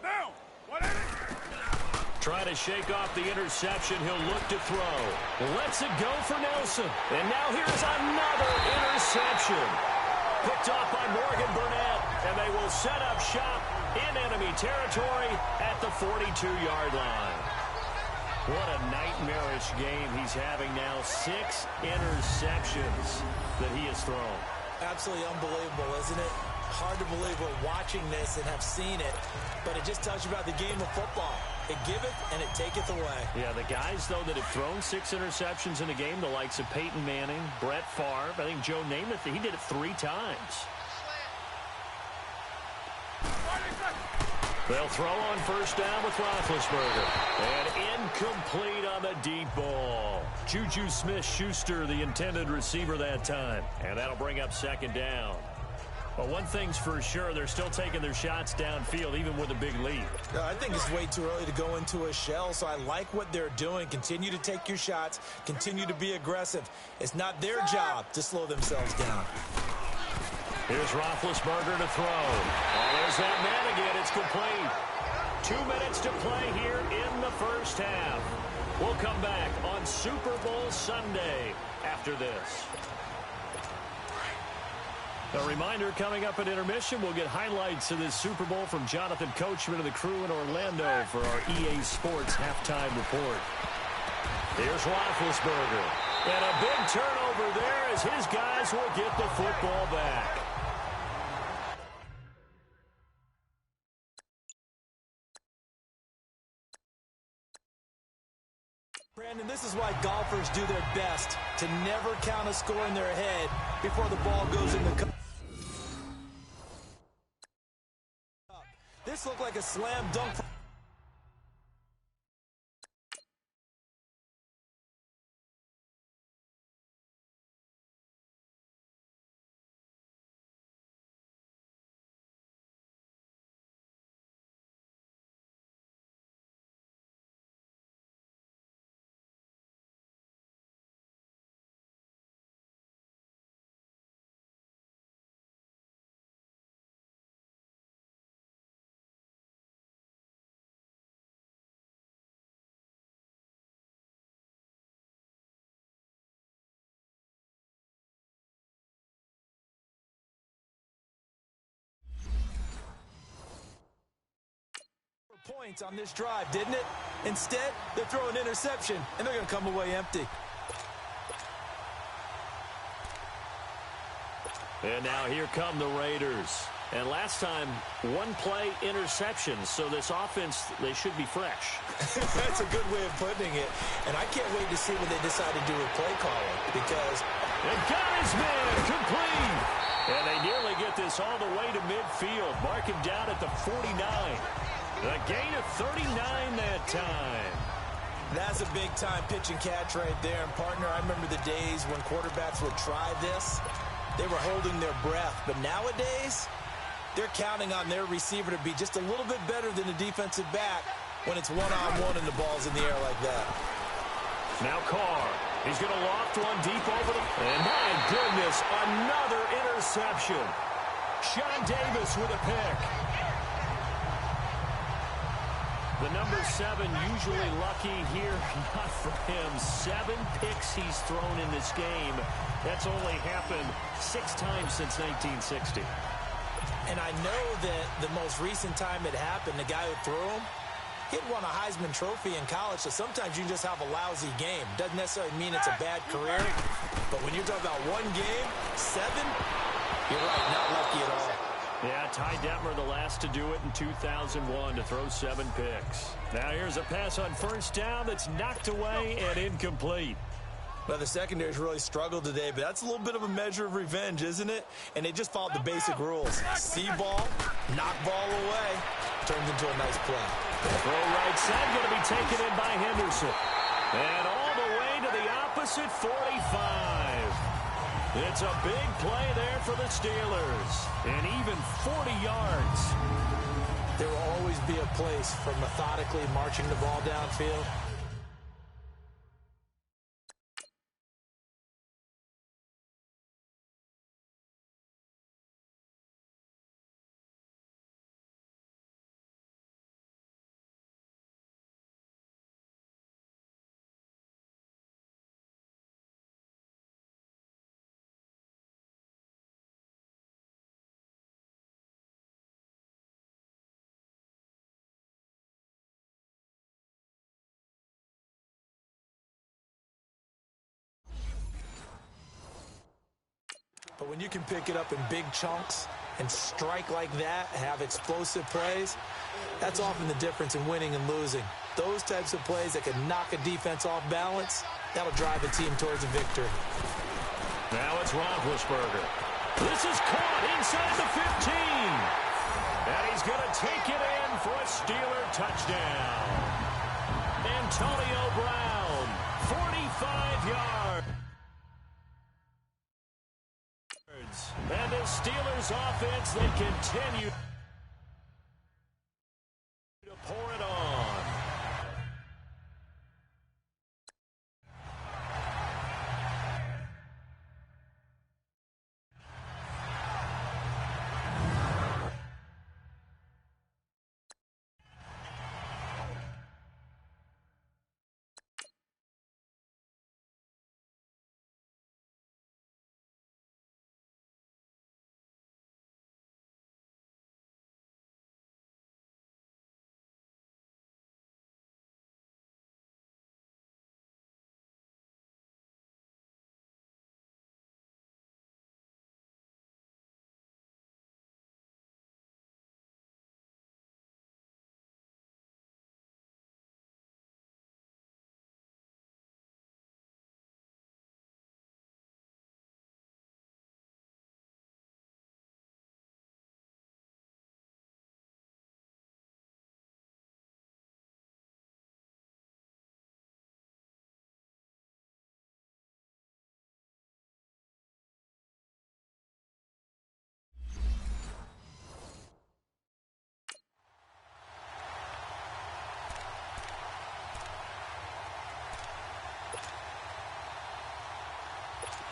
Now, what is it? Trying to shake off the interception. He'll look to throw. Lets it go for Nelson. And now here's another interception. Picked off by Morgan Burnett. And they will set up shop in enemy territory at the 42-yard line. What a nightmarish game he's having now. 6 interceptions that he has thrown. Absolutely unbelievable, isn't it? Hard to believe we're watching this and have seen it, but it just tells you about the game of football. It giveth and it taketh away. Yeah, the guys, though, that have thrown 6 interceptions in a game, the likes of Peyton Manning, Brett Favre, I think Joe Namath, he did it 3 times. They'll throw on 1st down with Roethlisberger. And incomplete on the deep ball. Juju Smith-Schuster, the intended receiver that time. And that'll bring up 2nd down. But one thing's for sure, they're still taking their shots downfield, even with a big lead. I think it's way too early to go into a shell, so I like what they're doing. Continue to take your shots. Continue to be aggressive. It's not their job to slow themselves down. Here's Roethlisberger to throw. Oh, there's that man again. It's complete. 2 minutes to play here in the first half. We'll come back on Super Bowl Sunday after this. A reminder, coming up at intermission, we'll get highlights of this Super Bowl from Jonathan Coachman and the crew in Orlando for our EA Sports halftime report. Here's Roethlisberger. And a big turnover there as his guys will get the football back. Brandon, this is why golfers do their best to never count a score in their head before the ball goes in the cup. This looked like a slam dunk. Points on this drive, didn't it? Instead, they throw an interception, and they're going to come away empty. And now here come the Raiders. And last time, 1-play interception. So this offense, they should be fresh. That's a good way of putting it. And I can't wait to see what they decide to do with play calling, because and got his man complete. And they nearly get this all the way to midfield. Mark him down at the 49. A gain of 39 that time. That's a big-time pitch and catch right there. And, partner, I remember the days when quarterbacks would try this. They were holding their breath. But nowadays, they're counting on their receiver to be just a little bit better than the defensive back when it's one-on-one and the ball's in the air like that. Now Carr. He's going to loft one deep over the... And, my goodness, another interception. Sean Davis with a pick. The number 7 usually lucky here. Not for him. 7 picks he's thrown in this game. That's only happened 6 times since 1960. And I know that the most recent time it happened, the guy who threw him, he had won a Heisman Trophy in college, so sometimes you just have a lousy game. Doesn't necessarily mean it's a bad career, but when you're talking about one game, 7, you're right, not lucky at all. Yeah, Ty Detmer, the last to do it in 2001, to throw 7 picks. Now here's a pass on first down that's knocked away and incomplete. Well, the secondary's really struggled today, but that's a little bit of a measure of revenge, isn't it? And they just followed the basic rules. See ball, knock ball away, turns into a nice play. Throw right side, going to be taken in by Henderson. And all the way to the opposite 45. It's a big play there for the Steelers. And even 40 yards. There will always be a place for methodically marching the ball downfield. But when you can pick it up in big chunks and strike like that, have explosive plays, that's often the difference in winning and losing. Those types of plays that can knock a defense off balance, that'll drive a team towards a victory. Now it's Roethlisberger. This is caught inside the 15. And he's going to take it in for a Steeler touchdown. Antonio Brown, 45 yards. And the Steelers offense, they continue to pour it on.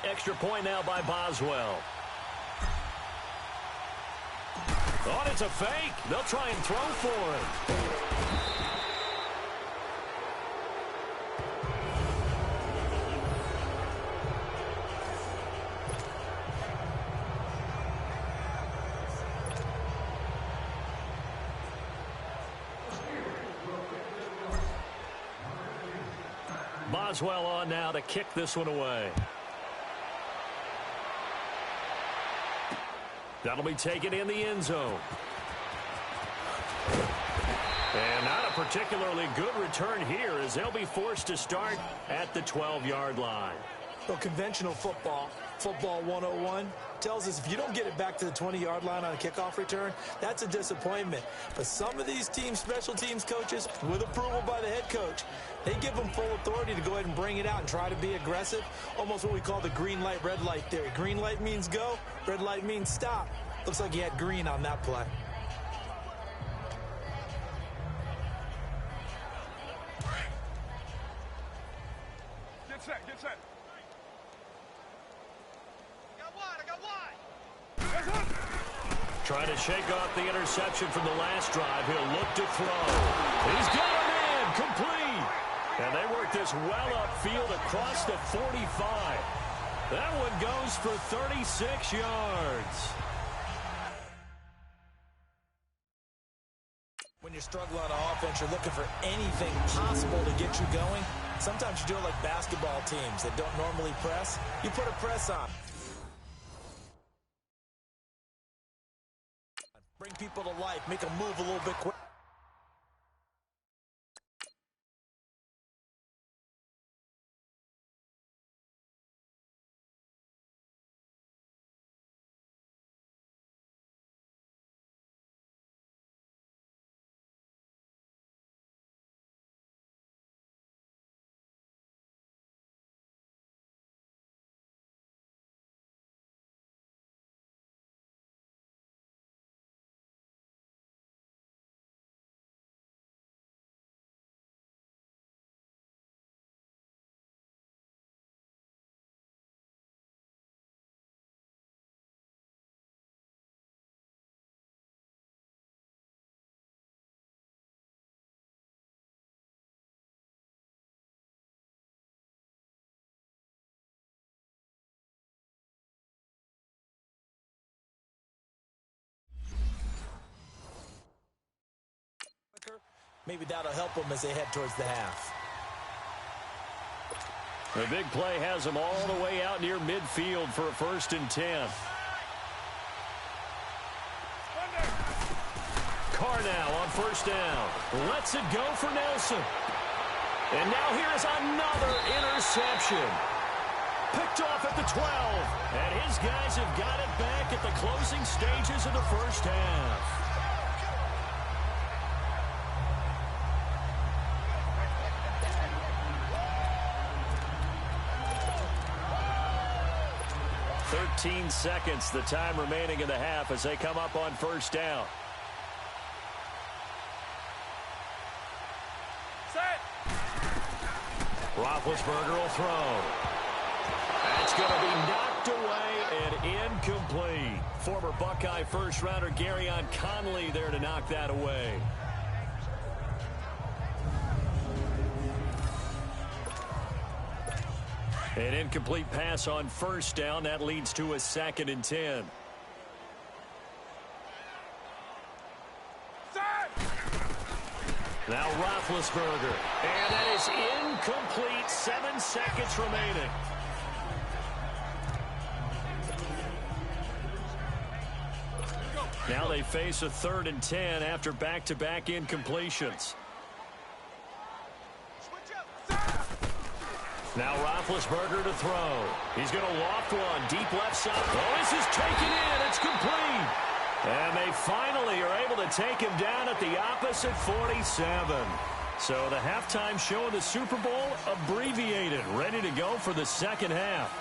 Extra point now by Boswell. Oh, it's a fake. They'll try and throw for it. Boswell on now to kick this one away. That'll be taken in the end zone. And not a particularly good return here as they'll be forced to start at the 12-yard line. Well, conventional football, football 101, tells us if you don't get it back to the 20-yard line on a kickoff return, that's a disappointment. But some of these teams, special teams coaches, with approval by the head coach, they give them full authority to go ahead and bring it out and try to be aggressive, almost what we call the green light, red light theory. Green light means go, red light means stop. Looks like he had green on that play. Get set, get set. I got wide. Yes, sir. Trying to shake off the interception from the last drive. He'll look to throw. He's got it in. Complete. And they work this well upfield across the 45. That one goes for 36 yards. When you're struggling on offense, you're looking for anything possible to get you going. Sometimes you do it like basketball teams that don't normally press. You put a press on. Bring people to life. Make them move a little bit quick. Maybe that'll help them as they head towards the half. The big play has them all the way out near midfield for a 1st and 10. Carr now on 1st down. Lets it go for Nelson. And now here's another interception. Picked off at the 12. And his guys have got it back at the closing stages of the 1st half. Seconds, the time remaining in the half as they come up on 1st down. Set. Roethlisberger will throw. That's going to be knocked away and incomplete. Former Buckeye first-rounder Garyon Conley there to knock that away. An incomplete pass on 1st down. That leads to a 2nd and 10. Now Roethlisberger. And that is incomplete. 7 seconds remaining. Now they face a 3rd and 10 after back-to-back incompletions. Now Roethlisberger to throw. He's going to loft one. Deep left side. Oh, this is taken in. It's complete. And they finally are able to take him down at the opposite 47. So the halftime show of the Super Bowl abbreviated. Ready to go for the 2nd half.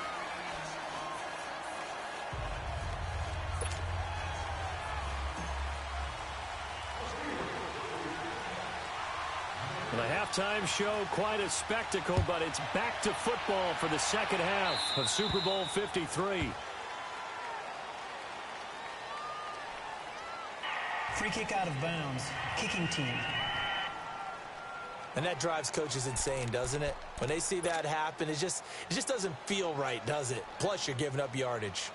The halftime show, quite a spectacle, but it's back to football for the 2nd half of Super Bowl 53. Free kick out of bounds. Kicking team. And that drives coaches insane, doesn't it? When they see that happen, it just doesn't feel right, does it? Plus, you're giving up yardage.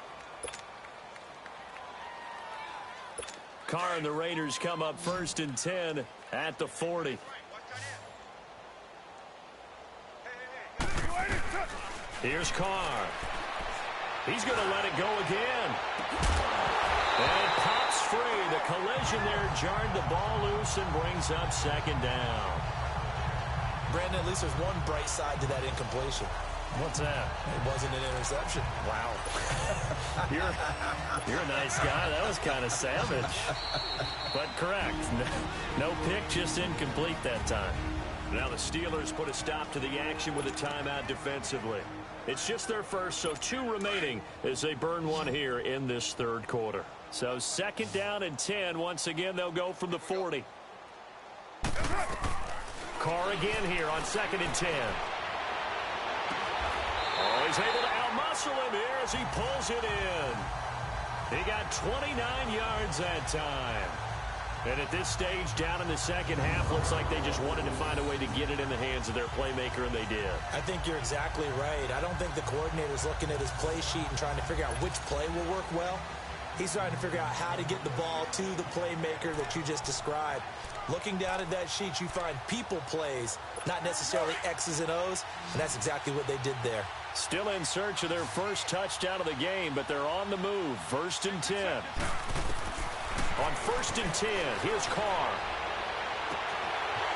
Carr and the Raiders come up 1st and 10 at the 40. Here's Carr. He's going to let it go again. And it pops free. The collision there jarred the ball loose and brings up 2nd down. Brandon, at least there's one bright side to that incompletion. What's that? It wasn't an interception. Wow. You're a nice guy. That was kind of savage. But correct. No pick, just incomplete that time. Now the Steelers put a stop to the action with a timeout defensively. It's just their first, so 2 remaining as they burn one here in this 3rd quarter. So 2nd down and 10. Once again, they'll go from the 40. Carr again here on 2nd and 10. Oh, he's able to outmuscle him here as he pulls it in. He got 29 yards that time. And at this stage, down in the second half, looks like they just wanted to find a way to get it in the hands of their playmaker, and they did. I think you're exactly right. I don't think the coordinator's looking at his play sheet and trying to figure out which play will work well. He's trying to figure out how to get the ball to the playmaker that you just described. Looking down at that sheet, you find people plays, not necessarily X's and O's, and that's exactly what they did there. Still in search of their first touchdown of the game, but they're on the move. 1st and 10. On 1st and 10, here's Carr.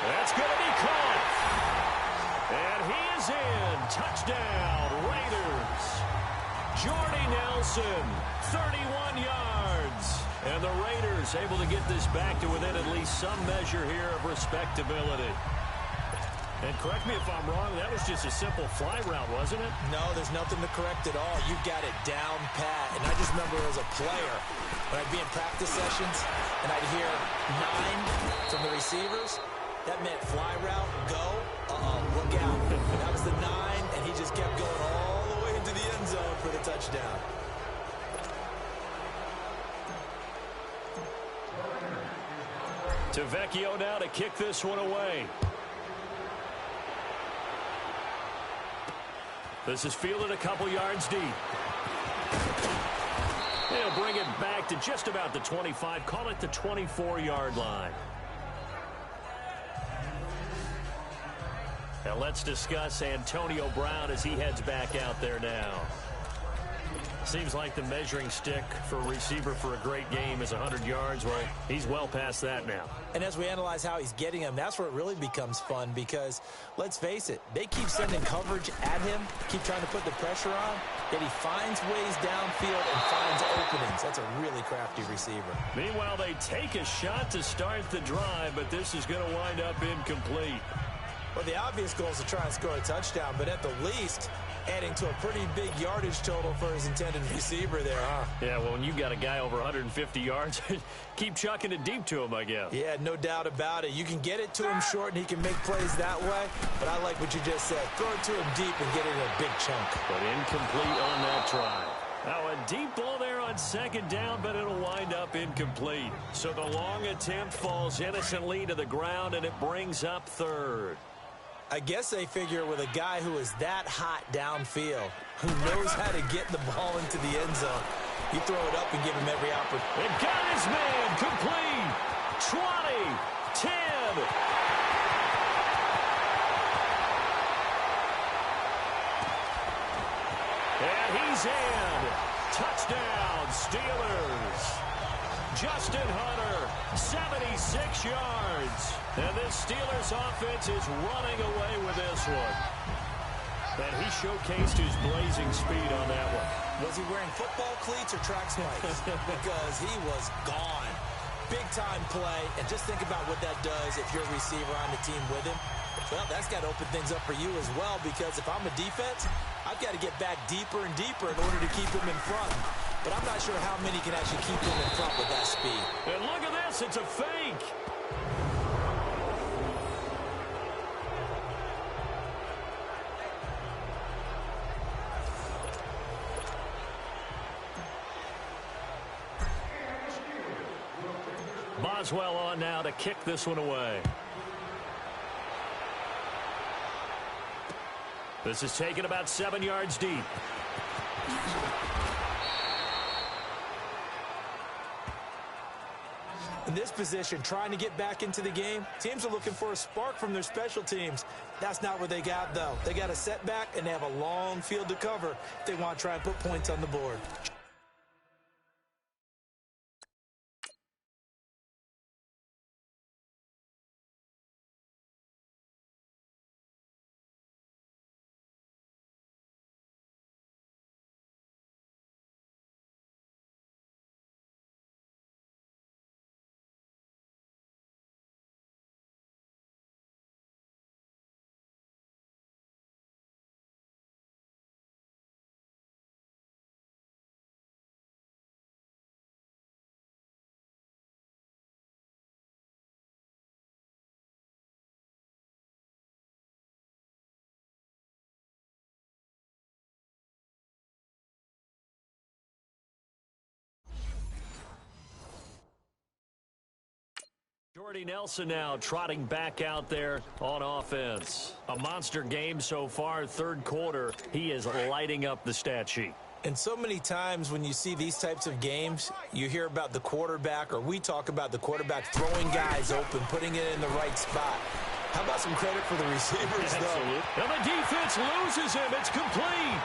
That's going to be caught. And he is in. Touchdown, Raiders. Jordy Nelson, 31 yards. And the Raiders able to get this back to within at least some measure here of respectability. And correct me if I'm wrong, that was just a simple fly route, wasn't it? No, there's nothing to correct at all. You got it down pat. And I just remember as a player, when I'd be in practice sessions and I'd hear 9 from the receivers, that meant fly route, go, look out. That was the 9, and he just kept going all the way into the end zone for the touchdown. To Vecchio now to kick this one away. This is fielded a couple yards deep. They'll bring it back to just about the 25. Call it the 24-yard line. Now let's discuss Antonio Brown as he heads back out there now. Seems like the measuring stick for a receiver for a great game is 100 yards. Well, he's well past that now. And as we analyze how he's getting them, that's where it really becomes fun because, let's face it, they keep sending coverage at him, keep trying to put the pressure on, yet he finds ways downfield and finds openings. That's a really crafty receiver. Meanwhile, they take a shot to start the drive, but this is going to wind up incomplete. Well, the obvious goal is to try and score a touchdown, but at the least, adding to a pretty big yardage total for his intended receiver there, huh? Yeah, well, when you've got a guy over 150 yards, keep chucking it deep to him, I guess. Yeah, no doubt about it. You can get it to him short, and he can make plays that way, but I like what you just said. Throw it to him deep and get it in a big chunk. But incomplete on that try. Now, a deep ball there on 2nd down, but it'll wind up incomplete. So the long attempt falls innocently to the ground, and it brings up 3rd. I guess they figure with a guy who is that hot downfield, who knows how to get the ball into the end zone, you throw it up and give him every opportunity. It got his man complete. 20, 10. And he's in. Touchdown, Steelers. Justin Hunter, 76 yards. And this Steelers offense is running away with this one. And he showcased his blazing speed on that one. Was he wearing football cleats or track spikes? Because he was gone. Big-time play. And just think about what that does if you're a receiver on the team with him. Well, that's got to open things up for you as well, because if I'm a defense, I've got to get back deeper and deeper in order to keep him in front. But I'm not sure how many can actually keep him in front with that speed. And look at this. It's a fake. Boswell on now to kick this one away. This is taken about 7 yards deep. In this position, trying to get back into the game, teams are looking for a spark from their special teams. That's not what they got, though. They got a setback, and they have a long field to cover if they want to try and put points on the board. Jordy Nelson now trotting back out there on offense. A monster game so far, third quarter. He is lighting up the stat sheet. And so many times when you see these types of games, you hear about the quarterback, or we talk about the quarterback throwing guys open, putting it in the right spot. How about some credit for the receivers, Absolutely. though? And the defense loses him. It's complete.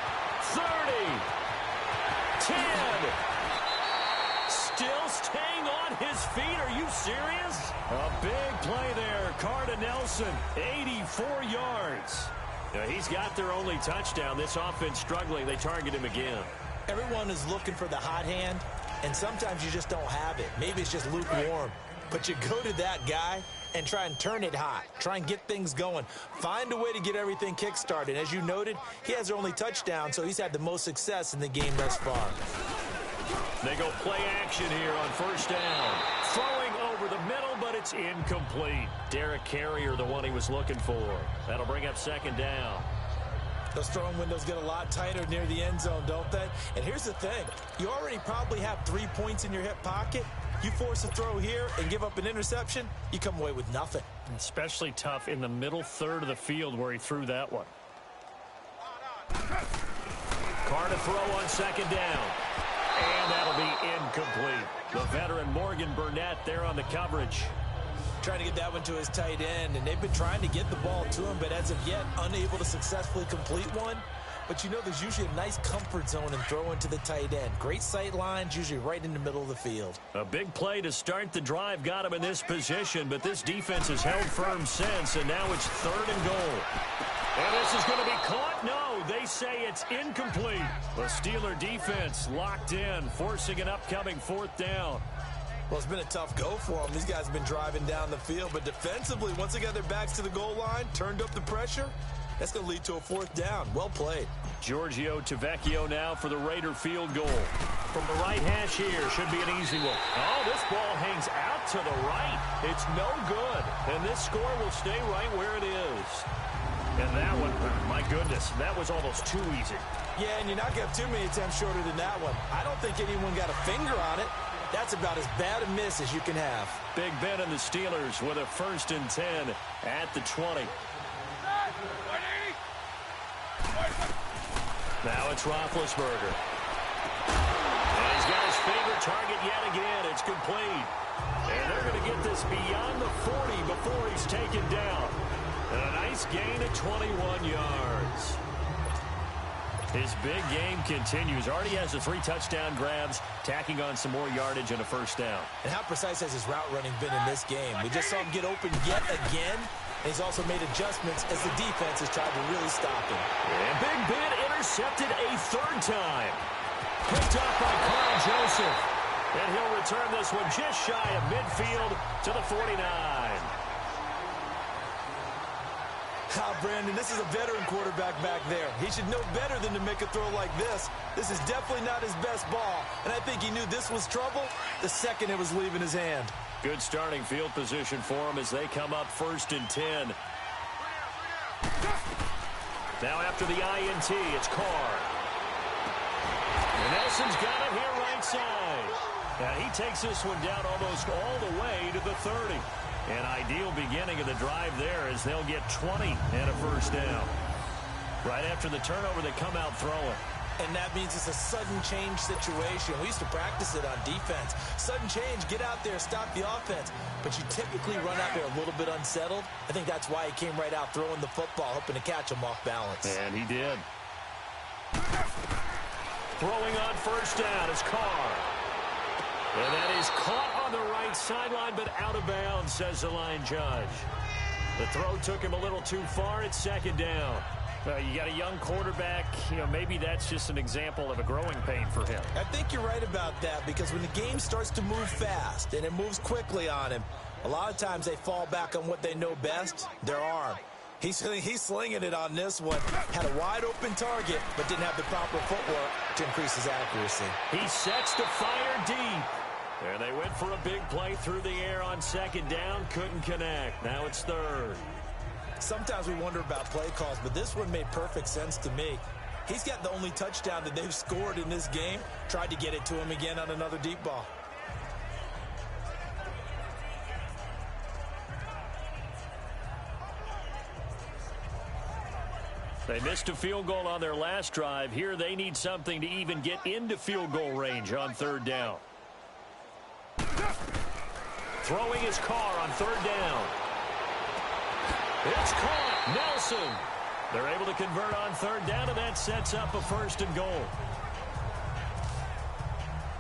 30. 10. Still staying on his feet. Are you serious? A big play there. Carr to Nelson. 84 yards. Now, he's got their only touchdown. This offense struggling. They target him again. Everyone is looking for the hot hand, and sometimes you just don't have it. Maybe it's just lukewarm. But you go to that guy and try and turn it hot. Try and get things going. Find a way to get everything kick-started. As you noted, he has their only touchdown, so he's had the most success in the game thus far. They go play action here on first down. Throwing over the middle, but it's incomplete. Derek Carrier, the one he was looking for. That'll bring up second down. Those throwing windows get a lot tighter near the end zone, don't they? And here's the thing. You already probably have 3 points in your hip pocket. You force a throw here and give up an interception, you come away with nothing. Especially tough in the middle third of the field where he threw that one. Carr to throw on second down. And that'll be incomplete. The veteran Morgan Burnett there on the coverage. Trying to get that one to his tight end, and they've been trying to get the ball to him, but as of yet, unable to successfully complete one. But you know there's usually a nice comfort zone in throwing to the tight end. Great sight lines, usually right in the middle of the field. A big play to start the drive got him in this position, but this defense has held firm since, and now it's third and goal. And this is going to be caught? No, they say it's incomplete. The Steeler defense locked in, forcing an upcoming fourth down. Well, it's been a tough go for them. These guys have been driving down the field, but defensively, once they got their backs to the goal line, turned up the pressure, that's going to lead to a fourth down. Well played. Giorgio Tavecchio now for the Raider field goal. From the right hash here, should be an easy one. Oh, this ball hangs out to the right. It's no good, and this score will stay right where it is. And that one, my goodness, that was almost too easy. Yeah, and you're not going to have too many attempts shorter than that one. I don't think anyone got a finger on it. That's about as bad a miss as you can have. Big Ben and the Steelers with a 1st and 10 at the 20. Now it's Roethlisberger. And he's got his favorite target yet again. It's complete. And they're going to get this beyond the 40 before he's taken down. And a nice gain at 21 yards. His big game continues. Already has the 3 touchdown grabs, tacking on some more yardage and a first down. And how precise has his route running been in this game? We just saw him get open yet again. And he's also made adjustments as the defense has tried to really stop him. And Big Ben intercepted a 3rd time. Picked up by Carl Joseph. And he'll return this one just shy of midfield to the 49. Brandon, this is a veteran quarterback back there. He should know better than to make a throw like this. This is definitely not his best ball, and I think he knew this was trouble the second it was leaving his hand. Good starting field position for him as they come up 1st and 10. Now after the INT, it's Carr. And Nelson's got it here right side. And he takes this one down almost all the way to the 30. An ideal beginning of the drive there as they'll get 20 and a 1st down. Right after the turnover, they come out throwing. And that means it's a sudden change situation. We used to practice it on defense. Sudden change, get out there, stop the offense. But you typically run out there a little bit unsettled. I think that's why he came right out throwing the football, hoping to catch him off balance. And he did. Throwing on 1st down is Carr. And that is caught on the right sideline, but out of bounds, says the line judge. The throw took him a little too far. It's 2nd down. You got a young quarterback. Maybe that's just an example of a growing pain for him. I think you're right about that, because when the game starts to move fast and it moves quickly on him, a lot of times they fall back on what they know best, their arm. He's slinging it on this one. Had a wide-open target, but didn't have the proper footwork to increase his accuracy. He sets to fire deep. And they went for a big play through the air on 2nd down. Couldn't connect. Now it's 3rd. Sometimes we wonder about play calls, but this one made perfect sense to me. He's got the only touchdown that they've scored in this game. Tried to get it to him again on another deep ball. They missed a field goal on their last drive. Here they need something to even get into field goal range on third down. Throwing his car on third down. It's caught. Nelson. They're able to convert on third down, and that sets up a 1st and goal.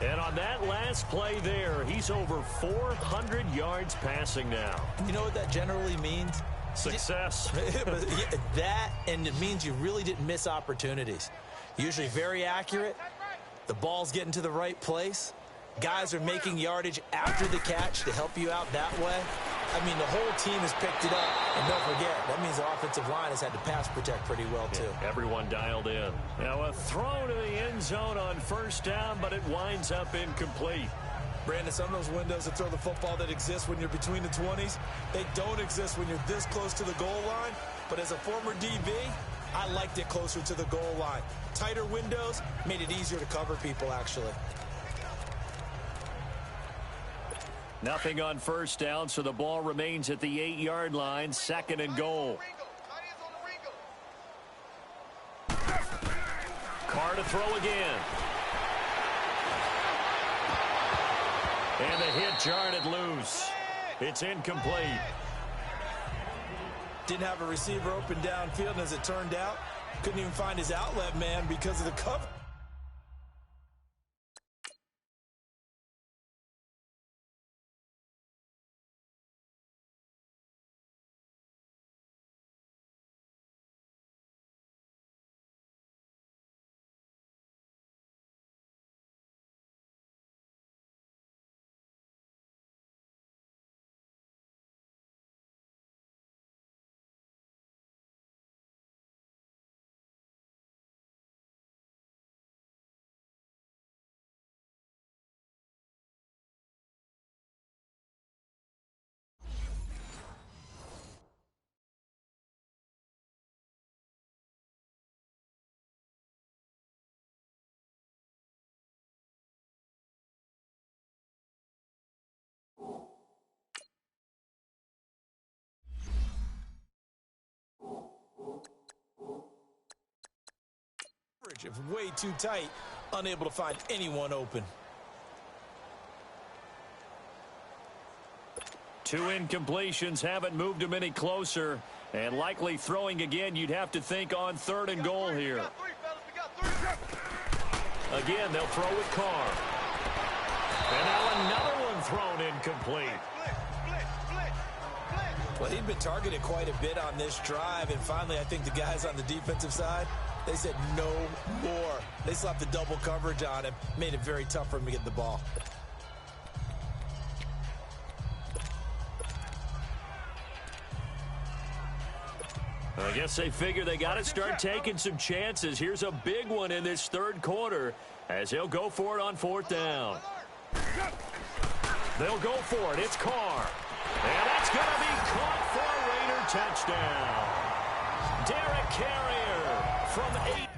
And on that last play there, he's over 400 yards passing now. You know what that generally means? Success. That, and it means you really didn't miss opportunities. Usually very accurate. The ball's getting to the right place. Guys are making yardage after the catch to help you out that way. I mean, the whole team has picked it up. And don't forget, that means the offensive line has had to pass protect pretty well, too. Yeah, everyone dialed in. Now a throw to the end zone on 1st down, but it winds up incomplete. Brandon, some of those windows to throw the football that exist when you're between the 20s, they don't exist when you're this close to the goal line. But as a former DB, I liked it closer to the goal line. Tighter windows made it easier to cover people, actually. Nothing on 1st down, so the ball remains at the 8-yard line, 2nd and goal. Carr to throw again. And the hit jarred it loose. It's incomplete. Didn't have a receiver open downfield, and as it turned out, couldn't even find his outlet man because of the cover. Way too tight, unable to find anyone open. 2 incompletions haven't moved him any closer, and likely throwing again. You'd have to think on 3rd and goal here. Again, they'll throw with Carr. And now another one thrown incomplete. Well, he'd been targeted quite a bit on this drive, and finally I think the guys on the defensive side, they said no more. They slapped the double coverage on him, made it very tough for him to get the ball. I guess they figure they got to start taking some chances. Here's a big one in this 3rd quarter as he'll go for it on 4th down. They'll go for it. It's Carr. And that's going to be caught for a Raider touchdown. Derek Carrier from 8.